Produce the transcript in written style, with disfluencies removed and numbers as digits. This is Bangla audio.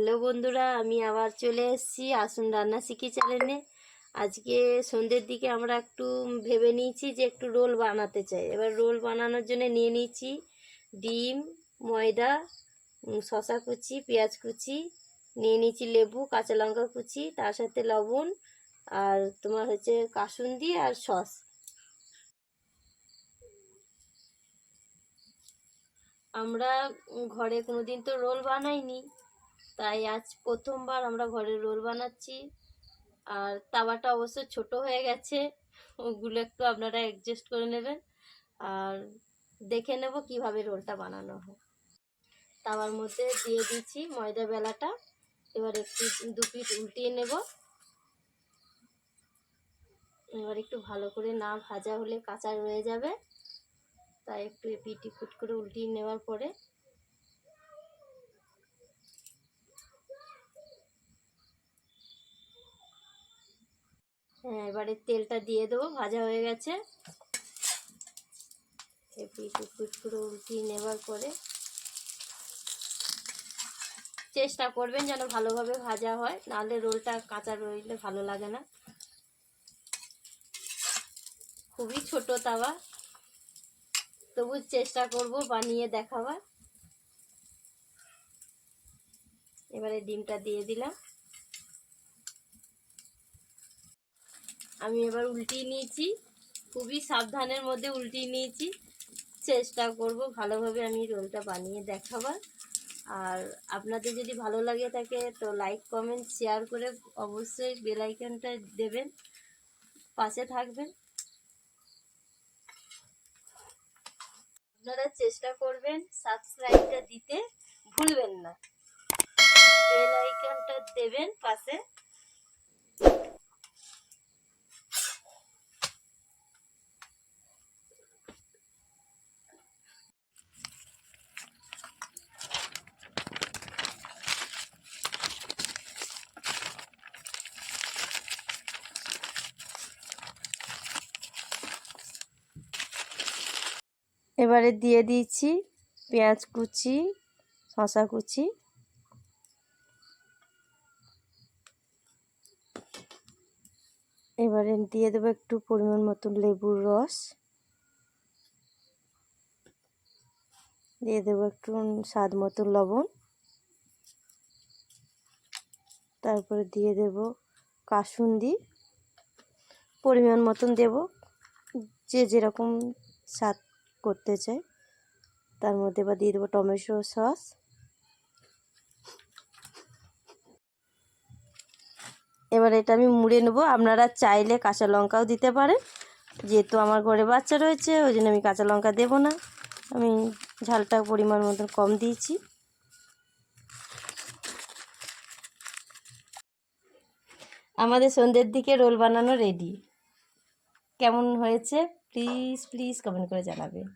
হ্যালো বন্ধুরা, আমি আবার চলে এসেছি আসুন রান্না শিখি চ্যানেলে। আজকে সন্ধ্যের দিকে আমরা একটু ভেবে নিয়েছি যে একটু রোল বানাতে চাই। এবার রোল বানানোর জন্য নিয়ে নিয়েছি ডিম, ময়দা, শসা কুচি, পেঁয়াজ কুচি, নিয়ে নিয়েছি লেবু, কাঁচা লঙ্কা কুচি, তার সাথে লবণ আর তোমার হচ্ছে কাসুন্দি আর সস। আমরা ঘরে কোনোদিন তো রোল বানাইনি, তাই আজ প্রথমবার আমরা ঘরে রোল বানাচ্ছি। আর তাওয়াটা অবশ্য ছোট হয়ে গেছে, ওগুলো একটু আপনারা অ্যাডজাস্ট করে নেবেন। আর দেখে নেব কিভাবে রোলটা বানানো হয়। তাওয়ার মধ্যে দিয়ে দিচ্ছি ময়দা বেলাটা। এবার একটু দু পিঠ উল্টিয়ে নেব। এবার একটু ভালো করে না ভাজা হলে কাঁচা রয়ে যাবে, তাই একটু এপিট ওপিট করে উল্টিয়ে নেওয়ার পরে এবারে তেলটা দিয়ে দেবো। ভাজা হয়ে গেছে, এপিট ওপিট করে উল্টিয়ে নেওয়ার পরে চেষ্টা করবেন যেন ভালোভাবে ভাজা হয়, নাহলে রোলটা কাঁচা রইলে ভালো লাগে না। খুবই ছোট তাওয়া, তবু চেষ্টা করব বানিয়ে দেখাবার। এবারে ডিমটা দিয়ে দিলাম। আমি এবার উল্টিয়ে নিয়েছি, খুবই সাবধানের মধ্যে উল্টিয়ে নিয়েছি। চেষ্টা করব ভালোভাবে আমি রোলটা বানিয়ে দেখাবার। আর আপনাদের যদি ভালো লাগে থাকে তো লাইক কমেন্ট শেয়ার করে অবশ্যই বেল আইকনটা দেবেন, পাশে থাকবেন। আপনারা চেষ্টা করবেন সাবস্ক্রাইবটা দিতে ভুলবেন না, বেল আইকনটা দেবেন পাশে। এবারে দিয়ে দিয়েছি পেঁয়াজ কুচি, শসা কুচি, এবারে দিয়ে দেবো একটু পরিমাণ মতো লেবুর রস, দিয়ে দেবো একটু স্বাদ মতো লবণ, তারপরে দিয়ে দেব কাসুন্দি পরিমাণ মতন দেব, যে যেরকম স্বাদ করতে চায়। তার মধ্যে এবার দিয়ে দেবো টমেটো সস, এবার এটা আমি মুড়ে নেবো। আপনারা চাইলে কাঁচা লঙ্কাও দিতে পারেন, যেহেতু আমার ঘরে বাচ্চা রয়েছে ওই জন্য আমি কাঁচা লঙ্কা দেবো না, আমি ঝালটা পরিমাণ মতন কম দিয়েছি। আমাদের সন্ধ্যের দিকে রোল বানানো রেডি। কেমন হয়েছে প্লিজ কমেন্ট করে জানাবেন।